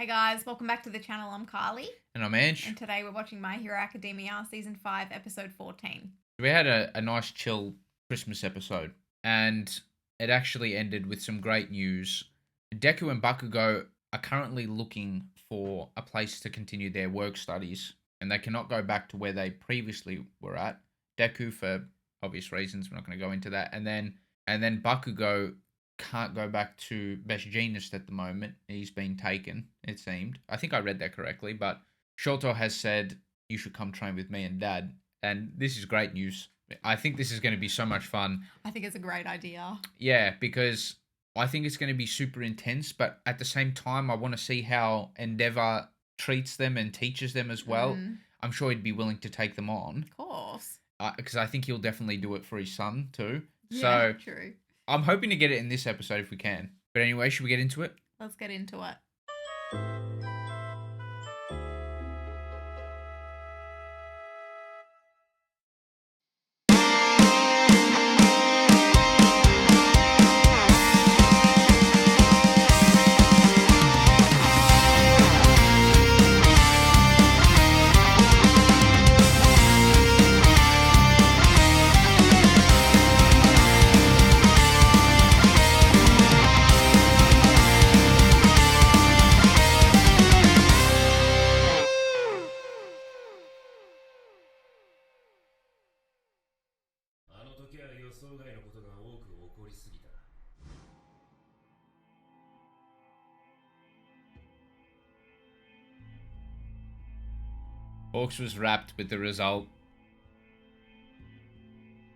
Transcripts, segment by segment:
Hey guys, welcome back to the channel. I'm Carly. And I'm Ange. And today we're watching My Hero Academia Season 5, Episode 14. We had a nice chill Christmas episode, and it actually ended with some great news. Deku and Bakugo are currently looking for a place to continue their work studies, and they cannot go back to where they previously were at. Deku, for obvious reasons, we're not going to go into that, and then Bakugo can't go back to Best Jeanist at the moment. He's been taken, it seemed. I think I read that correctly, but Shoto has said, you should come train with me and Dad. And this is great news. I think this is going to be so much fun. I think it's a great idea. Yeah, because I think it's going to be super intense, but at the same time, I want to see how Endeavour treats them and teaches them as well. I'm sure he'd be willing to take them on. Of course. Because I think he'll definitely do it for his son too. Yeah, true. I'm hoping to get it in this episode if we can. But anyway, should we get into it? Let's get into it. Hawks was wrapped with the result.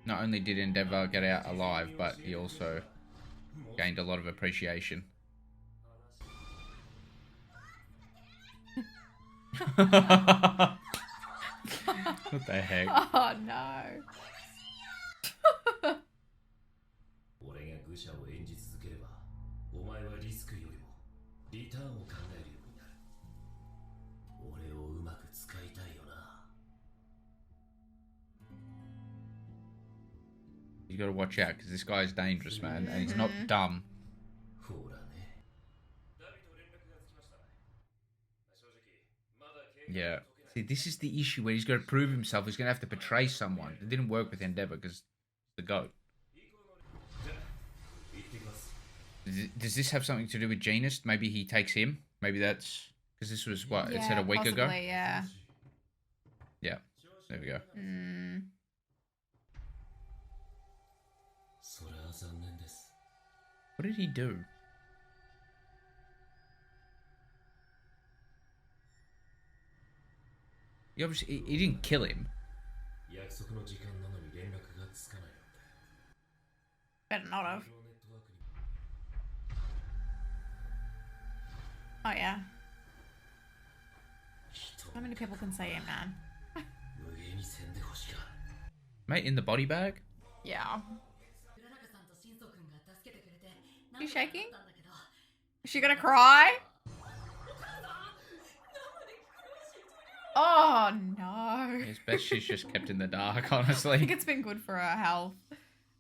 Not only did Endeavour get out alive, but he also gained a lot of appreciation. What the heck? Oh no. You gotta watch out, because this guy's dangerous, man, and he's not dumb. Yeah. See, this is the issue where he's got to prove himself. He's going to have to betray someone. It didn't work with Endeavour because the GOAT. Does this have something to do with Jeanist? Maybe he takes him? Maybe that's... Because this was, what, it said a week ago? Yeah. Yeah. There we go. What did he do? He obviously he didn't kill him. Better not have. Oh yeah. How many people can say it, man? Mate, in the body bag? Yeah. You shaking? Is she gonna cry? Oh no. It's best she's just kept in the dark, honestly. I think it's been good for her health.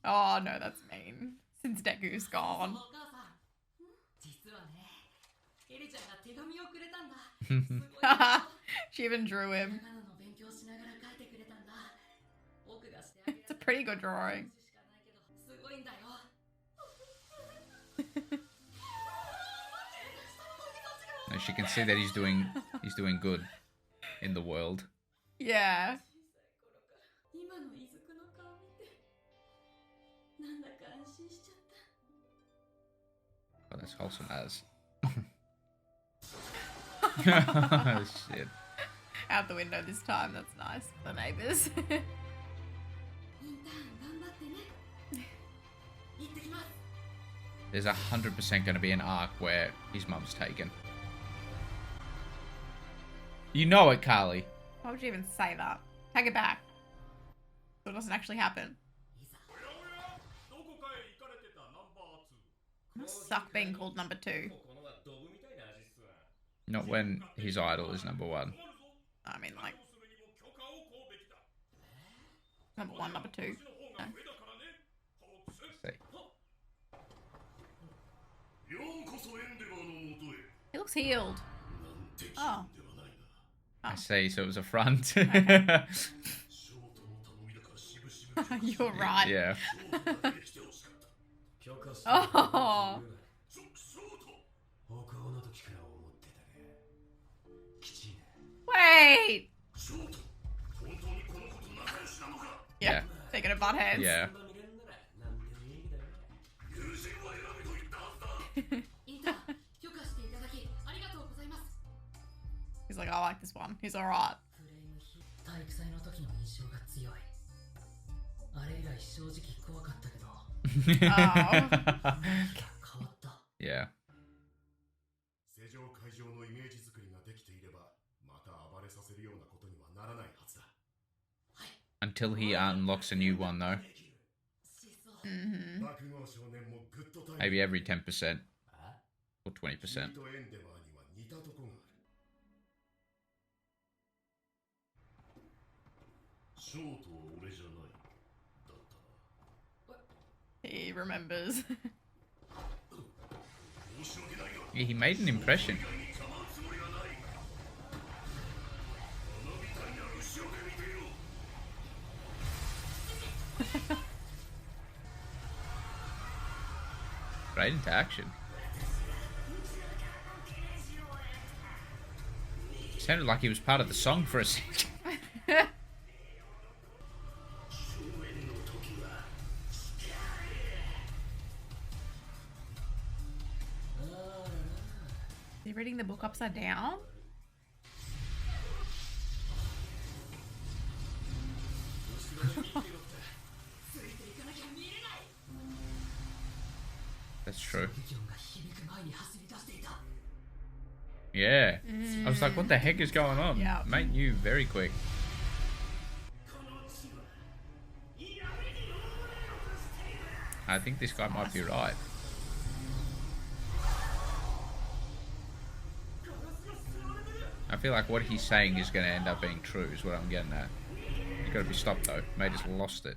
Oh no, that's mean. Since Deku's gone. She even drew him. It's a pretty good drawing. As you can see that he's doing good in the world. Yeah. Oh, that's wholesome as. Oh, shit. Out the window this time, that's nice. The neighbours. There's 100% going to be an arc where his mum's taken. You know it, Carly. Why would you even say that? Take it back. So it doesn't actually happen. It must suck being called number 2. Not when his idol is number 1. I mean, like... Number 1, number 2. No. See. He looks healed. Oh. I see, so it was a front. Okay. You're right. Yeah. Oh. Wait. Yeah. Taking a butt heads. Yeah. He's like, I like this one. He's alright. Oh. Yeah. Until he unlocks a new one, though. Mm-hmm. Maybe every 10% or 20%. He remembers. Yeah, he made an impression. Right into action. Sounded like he was part of the song for a second. Is he reading the book upside down? That's true. Yeah. I was like, what the heck is going on? Yeah. Mate knew very quick. I think this guy might be right. I feel like what he's saying is going to end up being true, is what I'm getting at. You've got to be stopped, though. Mate has lost it.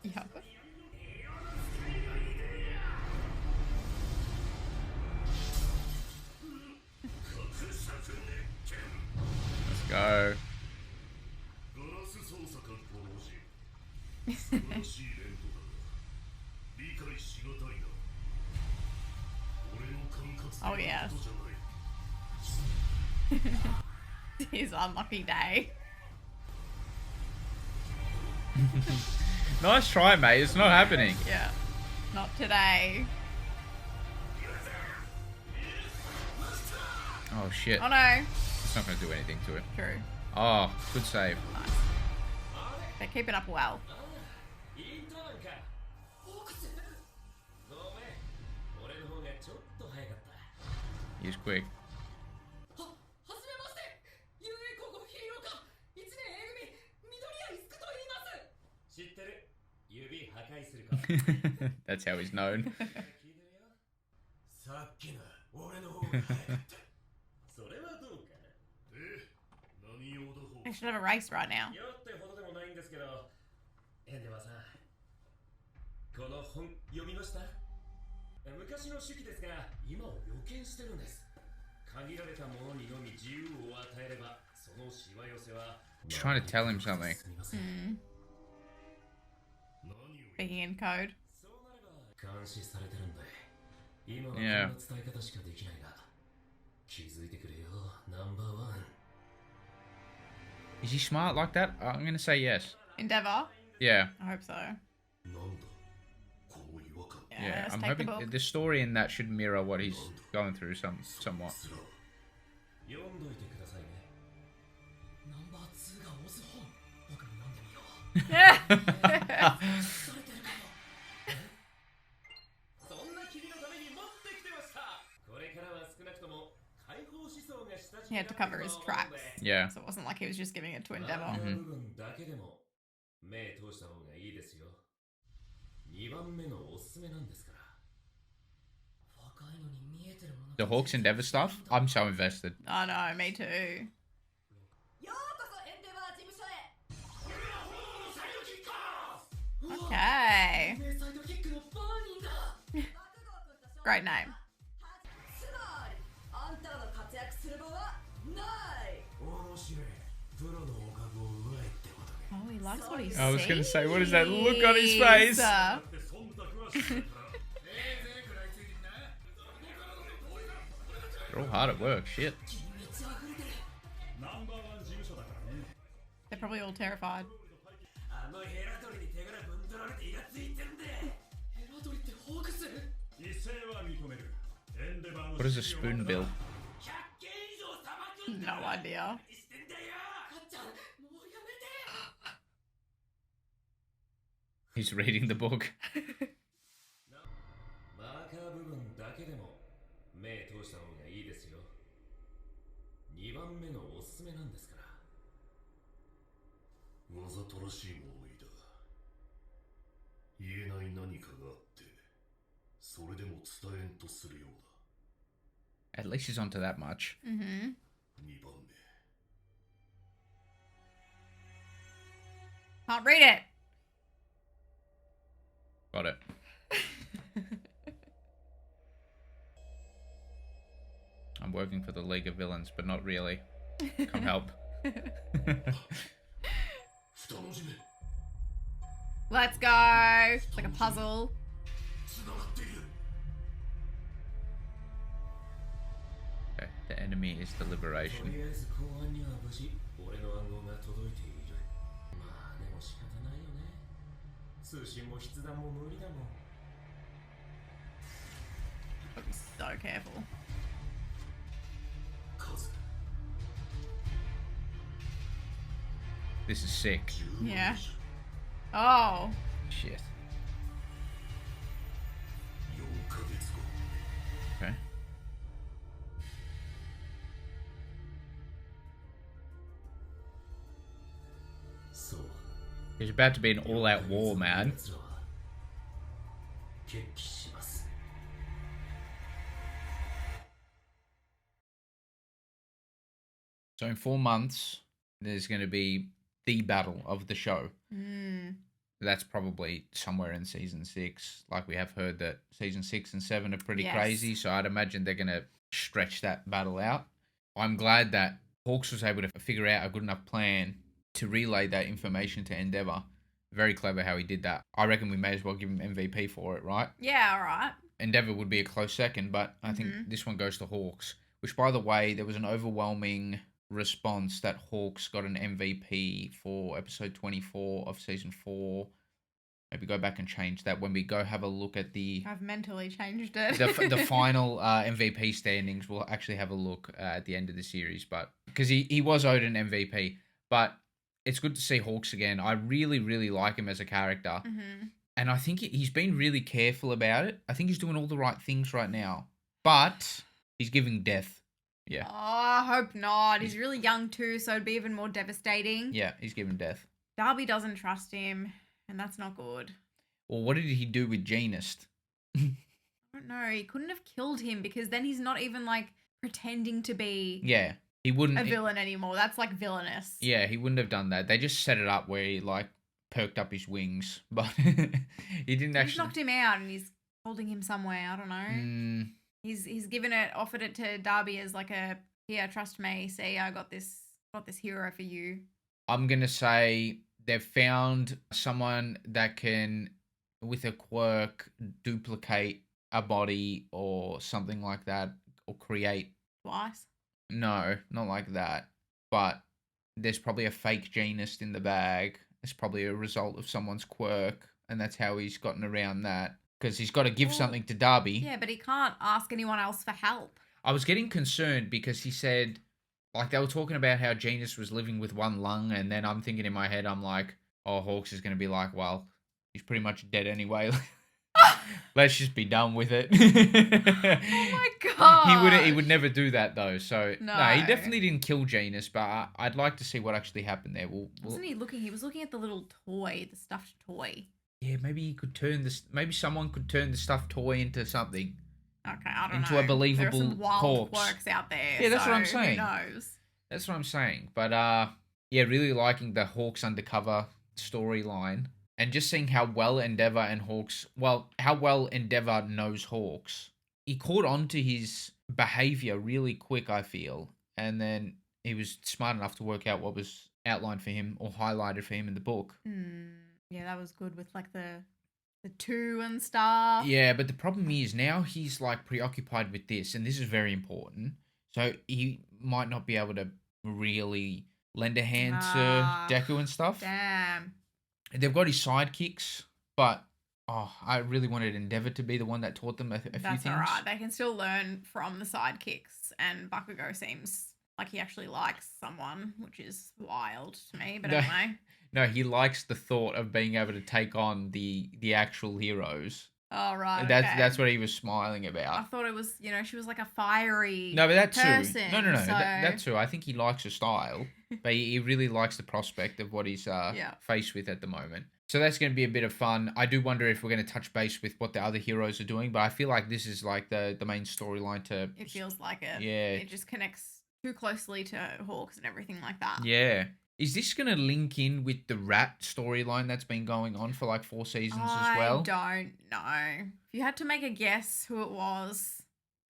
Yeah. Let's go. Oh, yes. His unlucky day. Nice try, mate. It's not happening. Yeah. Not today. Oh, shit. Oh, no. It's not going to do anything to him. True. Oh, good save. Nice. They keep it up well. He's quick. That's how he's known. I should have a race right now. 昔の手記ですが、今を予見してるんです。限られたものにのみ自由を与えれば、そのしわ寄せは。He's trying to tell him something. Speaking in code. Yeah. Is he smart like that? I'm going to say yes. Endeavour? Yeah. I hope so. Yeah, let's I'm take hoping the the story in that should mirror what he's going through somewhat. Yeah. He had to cover his tracks. Yeah. So it wasn't like he was just giving it to Endeavour. The Hawks Endeavour stuff? I'm so invested. Oh no, me too. Okay. Great name. Oh, he likes what he sees. I was going to say, what is that look on his face? They're all hard at work, shit. They're probably all terrified. What is a spoonbill? No idea. He's reading the book. マーカー部分だけでも目通した方がいいですよ。2番目のおすすめなんですから。わざとらしい物言いだ。言えない何かがあって、それでも伝えんとするようだ。 At least he's onto that much. Mm-hmm. 2番目。 Can't read it. Got it. I'm working for the League of Villains, but not really. Come help. 2文字目。 Let's go. It's like a puzzle. つながっている。 Okay, the enemy is the と liberation. りあえず公安には無事俺の暗号が届いている。まあでも仕方ないよね。通信も筆談も無理だもん。 Gotta be so careful. 数 This is sick. Yeah. Oh. Shit. 4ヶ月後。 Okay.そう。 There's about to be an all-out war, man. 奴らは決起します。 So in 4 months, there's going to be the battle of the show. Mm. That's probably somewhere in season 6. Like, we have heard that season 6 and 7 are pretty Yes. crazy, so I'd imagine they're going to stretch that battle out. I'm glad that Hawks was able to figure out a good enough plan to relay that information to Endeavour. Very clever how he did that. I reckon we may as well give him MVP for it, right? Yeah, all right. Endeavour would be a close second, but I think this one goes to Hawks. Which, by the way, there was an overwhelming response that Hawks got an MVP for episode 24 of season 4. Maybe go back and change that when we go have a look at the I've mentally changed it. the final MVP standings. We'll actually have a look at the end of the series, but because he was owed an MVP, but it's good to see Hawks again. I really, really like him as a character. Mm-hmm. And I think he's been really careful about it. I think he's doing all the right things right now. But he's giving death. Yeah. Oh, I hope not. He's really young too, so it'd be even more devastating. Yeah, he's giving death. Darby doesn't trust him, and that's not good. Well, what did he do with Genist? I don't know. He couldn't have killed him because then he's not even like pretending to be Yeah, he wouldn't. a villain anymore. That's like villainous. Yeah, he wouldn't have done that. They just set it up where he like perked up his wings, but he didn't He's actually. knocked him out and he's holding him somewhere. I don't know. He's given it, offered it to Darby as like a, here, trust me. See, I got this hero for you. I'm gonna say they've found someone that can, with a quirk, duplicate a body or something like that, or create. Twice. No, not like that. But there's probably a fake Genist in the bag. It's probably a result of someone's quirk, and that's how he's gotten around that. Because he's got to give something to Darby. Yeah, but he can't ask anyone else for help. I was getting concerned because he said, like, they were talking about how Genist was living with one lung, and then I'm thinking in my head, I'm like, oh, Hawks is going to be like, well, he's pretty much dead anyway. Let's just be done with it. Oh my god. He would never do that though. So no, he No. definitely didn't kill Genist, but I'd like to see what actually happened there. Wasn't he looking? He was looking at the little toy, the stuffed toy. Yeah, maybe he could turn this. Maybe someone could turn the stuffed toy into something. Okay, I don't Into know. a believable There are some wild corpse. quirks out there. Yeah, that's what I'm so saying. Who knows? That's what I'm saying. But yeah, really liking the Hawks undercover storyline. And just seeing how well Endeavour and Hawks, how well Endeavour knows Hawks. He caught on to his behaviour really quick, I feel. And then he was smart enough to work out what was outlined for him or highlighted for him in the book. Yeah, that was good with like the two and stuff. Yeah, but the problem is now he's like preoccupied with this, and this is very important. So he might not be able to really lend a hand to Deku and stuff. Damn. They've got his sidekicks, but I really wanted Endeavour to be the one that taught them a few things. That's alright. They can still learn from the sidekicks, and Bakugo seems like he actually likes someone, which is wild to me, but anyway. No, he likes the thought of being able to take on the actual heroes. Oh, right. That's what he was smiling about. I thought it was, she was like a fiery No, but that person. too. No. So... That too. I think he likes her style, but he really likes the prospect of what he's faced with at the moment. So that's going to be a bit of fun. I do wonder if we're going to touch base with what the other heroes are doing, but I feel like this is like the main storyline to... It feels like it. Yeah. It just connects too closely to Hawks and everything like that. Yeah. Is this going to link in with the rat storyline that's been going on for like 4 seasons as well? I don't know. If you had to make a guess who it was,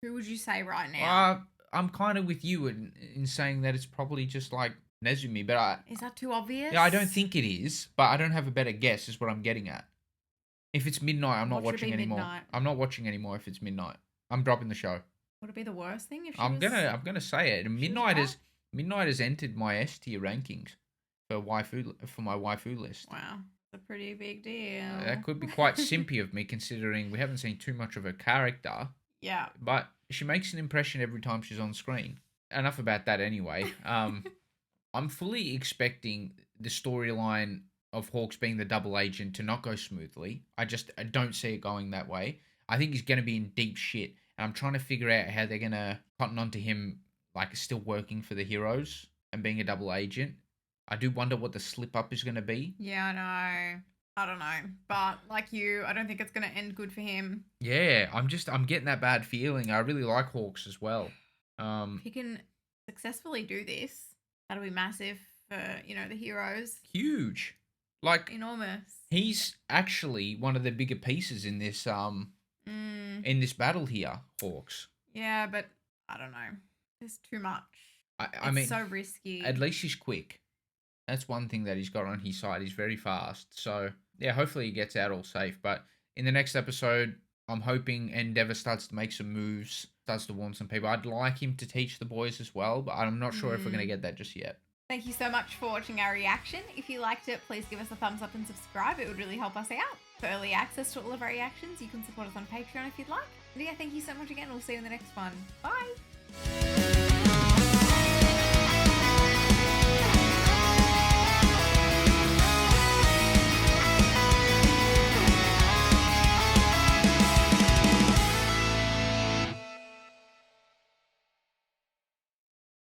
who would you say right now? I'm kind of with you in saying that it's probably just like Nezumi, but Is that too obvious? Yeah, I don't think it is, but I don't have a better guess is what I'm getting at. If it's midnight, I'm not watching anymore. Midnight? I'm not watching anymore if it's midnight. I'm dropping the show. Would it be the worst thing if she I'm gonna say it. Midnight has entered my S tier rankings for my waifu list. Wow, that's a pretty big deal. That could be quite simpy of me considering we haven't seen too much of her character. Yeah. But she makes an impression every time she's on screen. Enough about that anyway. I'm fully expecting the storyline of Hawks being the double agent to not go smoothly. I don't see it going that way. I think he's going to be in deep shit. And I'm trying to figure out how they're going to cotton on to him, like, still working for the heroes and being a double agent. I do wonder what the slip-up is going to be. Yeah, I know. I don't know. But, like you, I don't think it's going to end good for him. Yeah, I'm getting that bad feeling. I really like Hawks as well. If he can successfully do this, that'll be massive for, the heroes. Huge. Like... enormous. He's actually one of the bigger pieces in this, in this battle here, Hawks. Yeah, but I don't know. There's too much. I mean, so risky. At least he's quick. That's one thing that he's got on his side. He's very fast. So, yeah, hopefully he gets out all safe. But in the next episode, I'm hoping Endeavour starts to make some moves, starts to warn some people. I'd like him to teach the boys as well, but I'm not sure if we're going to get that just yet. Thank you so much for watching our reaction. If you liked it, please give us a thumbs up and subscribe. It would really help us out. For early access to all of our reactions, you can support us on Patreon if you'd like. And yeah, thank you so much again. We'll see you in the next one. Bye!